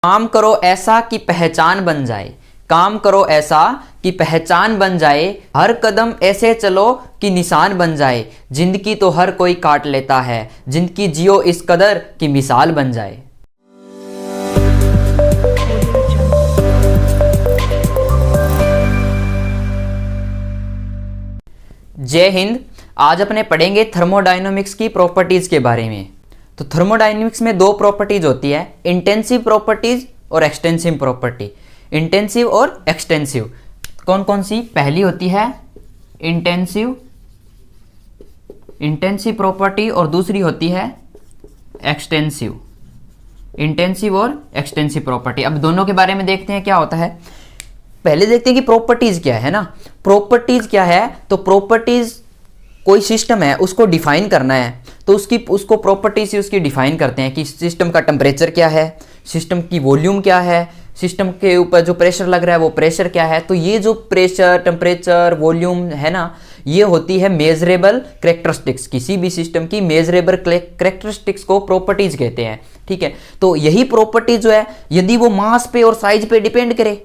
काम करो ऐसा कि पहचान बन जाए, काम करो ऐसा कि पहचान बन जाए, हर कदम ऐसे चलो कि निशान बन जाए, जिंदगी तो हर कोई काट लेता है, जिंदगी जियो इस कदर कि मिसाल बन जाए। जय हिंद। आज अपने पढ़ेंगे थर्मोडायनामिक्स की प्रॉपर्टीज के बारे में। तो थर्मोडायनामिक्स में दो प्रॉपर्टीज होती है, इंटेंसिव प्रॉपर्टीज और एक्सटेंसिव प्रॉपर्टी। इंटेंसिव और एक्सटेंसिव कौन कौन सी? पहली होती है इंटेंसिव प्रॉपर्टी और दूसरी होती है एक्सटेंसिव। इंटेंसिव और एक्सटेंसिव प्रॉपर्टी। अब दोनों के बारे में देखते हैं क्या होता है। पहले देखते हैं कि प्रॉपर्टीज क्या है ना। प्रॉपर्टीज क्या है? तो प्रॉपर्टीज कोई सिस्टम है उसको डिफाइन करना है, तो उसको प्रॉपर्टी से उसकी डिफाइन करते हैं कि सिस्टम का टेम्परेचर क्या है, सिस्टम की वॉल्यूम क्या है, सिस्टम के ऊपर जो प्रेशर लग रहा है वो प्रेशर क्या है। तो ये जो प्रेशर, टेम्परेचर, वॉल्यूम है ना, ये होती है मेजरेबल कैरेक्टरिस्टिक्स। किसी भी सिस्टम की मेजरेबल कैरेक्टरिस्टिक्स को प्रॉपर्टीज कहते हैं। ठीक है, तो यही प्रॉपर्टीज जो है यदि वो मास पे और साइज पे डिपेंड करे,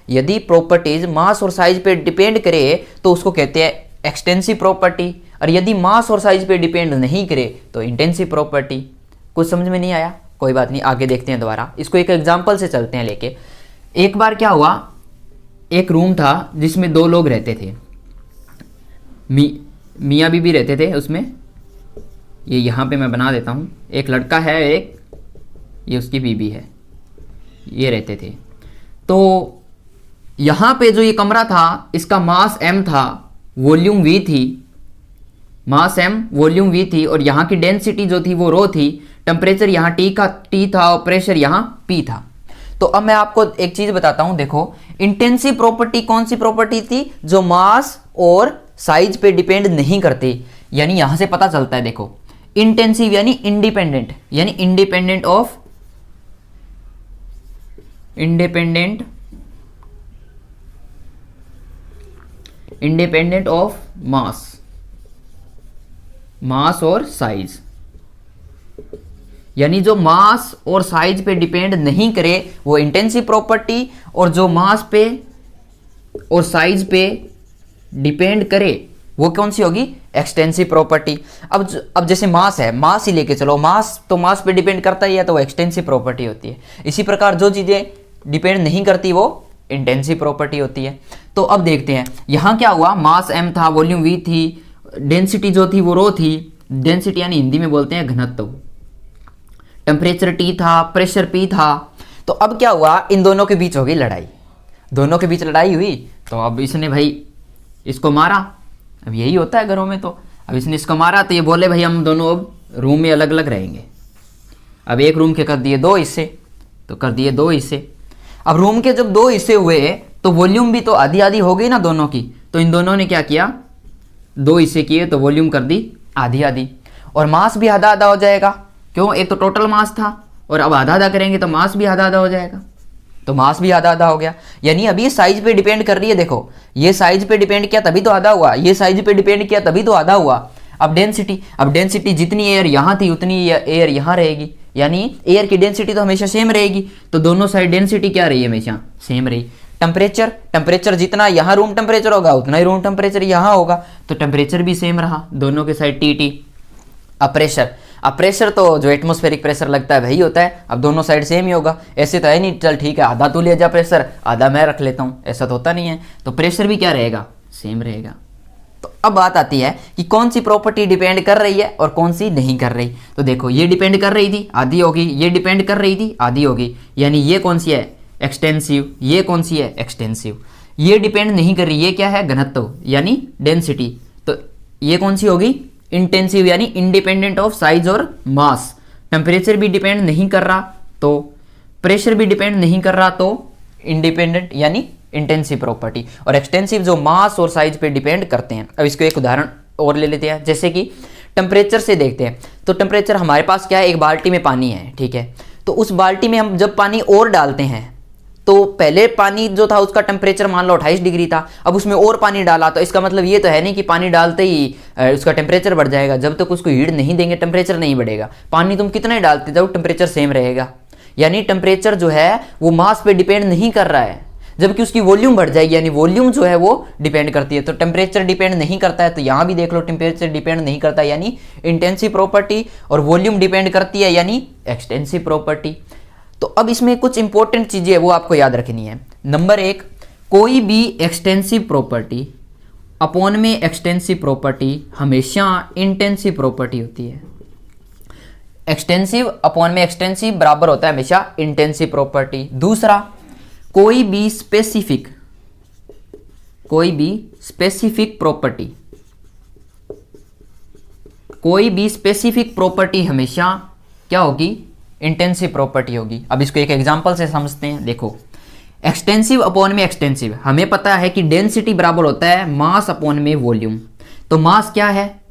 यदि प्रॉपर्टीज मास और साइज पे डिपेंड करे तो उसको कहते हैं एक्सटेंसिव प्रॉपर्टी, और यदि मास और साइज पे डिपेंड नहीं करे तो इंटेंसिव प्रॉपर्टी। कुछ समझ में नहीं आया? कोई बात नहीं, आगे देखते हैं दोबारा। इसको एक एग्जांपल से चलते हैं लेके। एक बार क्या हुआ, एक रूम था जिसमें दो लोग रहते थे, मियाँ बीबी रहते थे उसमें। ये यहाँ पे मैं बना देता हूँ, एक लड़का है, एक ये उसकी बीबी है, ये रहते थे। तो यहाँ पे जो ये कमरा था इसका मास m था, वॉल्यूम v थी, मास m वॉल्यूम v थी, और यहाँ की डेंसिटी जो थी वो रो थी, टेम्परेचर यहाँ T था और प्रेशर यहाँ P था। तो अब मैं आपको एक चीज बताता हूँ। देखो, इंटेंसिव प्रॉपर्टी कौन सी प्रॉपर्टी थी? जो मास और साइज पे डिपेंड नहीं करती। यानी यहां से पता चलता है, देखो इंटेंसिव यानी इंडिपेंडेंट, यानी इंडिपेंडेंट ऑफ मास और साइज। यानी जो मास और साइज पे डिपेंड नहीं करे वो इंटेंसिव प्रॉपर्टी, और जो मास पे और साइज पे डिपेंड करे वो कौन सी होगी? Extensive property. अब जैसे मास है, मास ही लेके चलो, मास तो मास पे डिपेंड करता ही है, तो वो एक्सटेंसिव प्रॉपर्टी होती है। इसी प्रकार जो चीजें डिपेंड नहीं करती वो इंटेंसिव प्रॉपर्टी होती है। तो अब देखते हैं यहां क्या हुआ। मास m था, वॉल्यूम v थी, डेंसिटी जो थी वो रो थी, डेंसिटी यानी हिंदी में बोलते हैं घनत्व, टेम्परेचर T था, प्रेशर P था। तो अब क्या हुआ, इन दोनों के बीच हो गई लड़ाई। दोनों के बीच लड़ाई हुई तो अब इसने भाई इसको मारा। अब यही होता है घरों में। तो अब इसने इसको मारा तो ये बोले भाई हम दोनों अब रूम में अलग अलग रहेंगे। अब एक रूम के कर दिए दो हिस्से, तो कर दिए दो हिस्से। अब रूम के जब दो हिस्से हुए तो वॉल्यूम भी तो आधी आधी हो गई ना दोनों की। तो इन दोनों ने क्या किया, दो हिस्से किए तो वॉल्यूम कर दी आधी आधी, और मास भी आधा आधा हो जाएगा। क्यों? एक तो टोटल मास था और अब आधा आधा करेंगे तो मास भी आधा आधा हो जाएगा। तो मास भी आधा आधा हो गया। यानी अभी साइज पे डिपेंड कर रही है। देखो, ये साइज पे डिपेंड किया तभी तो आधा हुआ, ये साइज पे डिपेंड किया तभी तो आधा हुआ। अब डेंसिटी जितनी एयर यहाँ थी उतनी एयर यहाँ रहेगी, यानी एयर की डेंसिटी तो हमेशा सेम रहेगी। तो दोनों साइड डेंसिटी क्या रही है? हमेशा सेम रही। टेम्परेचर जितना यहाँ रूम टेम्परेचर होगा उतना ही रूम टेम्परेचर यहाँ होगा, तो टेम्परेचर भी सेम रहा दोनों के साइड T। अब प्रेशर तो जो एटमॉस्फेरिक प्रेशर लगता है वही होता है। अब दोनों साइड सेम ही होगा। ऐसे तो है नहीं, चल ठीक है आधा तू ले जा प्रेशर, आधा मैं रख लेता हूँ, ऐसा तो होता नहीं है। तो प्रेशर भी क्या रहेगा? सेम रहेगा। तो अब बात आती है कि कौन सी प्रॉपर्टी डिपेंड कर रही है और कौन सी नहीं कर रही। तो देखो, ये डिपेंड कर रही थी, आधी होगी, ये डिपेंड कर रही थी, आधी होगी। यानी ये कौन सी है? एक्सटेंसिव। ये कौन सी है? एक्सटेंसिव। ये डिपेंड नहीं कर रही, ये क्या है? घनत्व यानी डेंसिटी। तो ये कौन सी होगी? इंटेंसिव यानी इंडिपेंडेंट ऑफ साइज और मास। टेम्परेचर भी डिपेंड नहीं कर रहा, तो प्रेशर भी डिपेंड नहीं कर रहा, तो इंडिपेंडेंट यानी इंटेंसिव प्रॉपर्टी। और एक्सटेंसिव जो मास और साइज पे डिपेंड करते हैं। अब इसको एक उदाहरण और ले लेते हैं, जैसे कि टेम्परेचर से देखते हैं। तो टेम्परेचर हमारे पास क्या है? एक बाल्टी में पानी है, ठीक है। तो उस बाल्टी में हम जब पानी और डालते हैं तो पहले पानी जो था उसका टेम्परेचर मान लो 28 डिग्री था, अब उसमें और पानी डाला, तो इसका मतलब ये तो है नहीं कि पानी डालते ही उसका टेम्परेचर बढ़ जाएगा। जब तक उसको हीट नहीं देंगे टेम्परेचर नहीं बढ़ेगा। पानी तुम कितना ही डालते जाओ टेम्परेचर सेम रहेगा। यानी टेम्परेचर जो है वो मास पे डिपेंड नहीं कर रहा है, जबकि उसकी वॉल्यूम बढ़ जाएगी, यानी वॉल्यूम जो है वो डिपेंड करती है। तो टेम्परेचर डिपेंड नहीं करता है, तो यहां भी देख लो टेम्परेचर डिपेंड नहीं करता यानी इंटेंसिव प्रॉपर्टी, और वॉल्यूम डिपेंड करती है यानी एक्सटेंसिव प्रॉपर्टी। तो अब इसमें कुछ इंपॉर्टेंट चीजें वो आपको याद रखनी है। नंबर 1, कोई भी एक्सटेंसिव प्रॉपर्टी अपॉन में एक्सटेंसिव प्रॉपर्टी हमेशा इंटेंसिव प्रॉपर्टी होती है। एक्सटेंसिव अपॉन में एक्सटेंसिव बराबर होता है हमेशा इंटेंसिव प्रॉपर्टी। दूसरा, कोई भी स्पेसिफिक प्रॉपर्टी हमेशा क्या होगी, इंटेंसिव प्रॉपर्टी होगी। अब इसको एक एग्जांपल से समझते हैं। देखो, एक्सटेंसिव अपॉन में एक्सटेंसिव, हमें पता है कि डेंसिटी बराबर होता है मास अपॉन में वॉल्यूम। तो मास क्या है,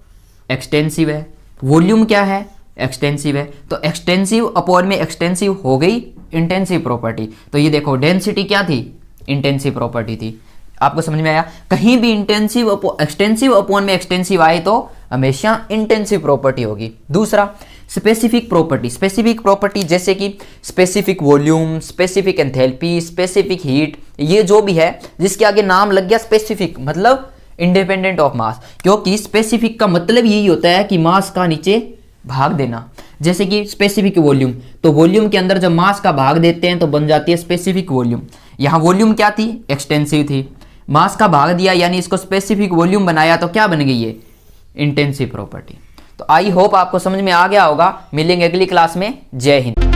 एक्सटेंसिव है, वॉल्यूम क्या है, एक्सटेंसिव है। तो एक्सटेंसिव अपॉन में एक्सटेंसिव हो गई इंटेंसिव प्रॉपर्टी। तो ये देखो डेंसिटी क्या थी, इंटेंसिव प्रॉपर्टी थी। आपको समझ में आया? कहीं भी एक्सटेंसिव अपॉन में एक्सटेंसिव आए तो हमेशा इंटेंसिव प्रॉपर्टी होगी। दूसरा, स्पेसिफिक प्रॉपर्टी जैसे कि specific volume, specific enthalpy, specific heat, ये जो भी है जिसके आगे नाम लग गया स्पेसिफिक मतलब इंडिपेंडेंट ऑफ मास, क्योंकि स्पेसिफिक का मतलब यही होता है कि मास का नीचे भाग देना। जैसे कि स्पेसिफिक वॉल्यूम, तो वॉल्यूम के अंदर जब मास का भाग देते हैं तो बन जाती है स्पेसिफिक वॉल्यूम। यहाँ वॉल्यूम क्या थी, एक्सटेंसिव थी, मास का भाग दिया यानी इसको स्पेसिफिक वॉल्यूम बनाया तो क्या बन गई ये, इंटेंसिव प्रॉपर्टी। तो आई होप आपको समझ में आ गया होगा। मिलेंगे अगली क्लास में। जय हिंद।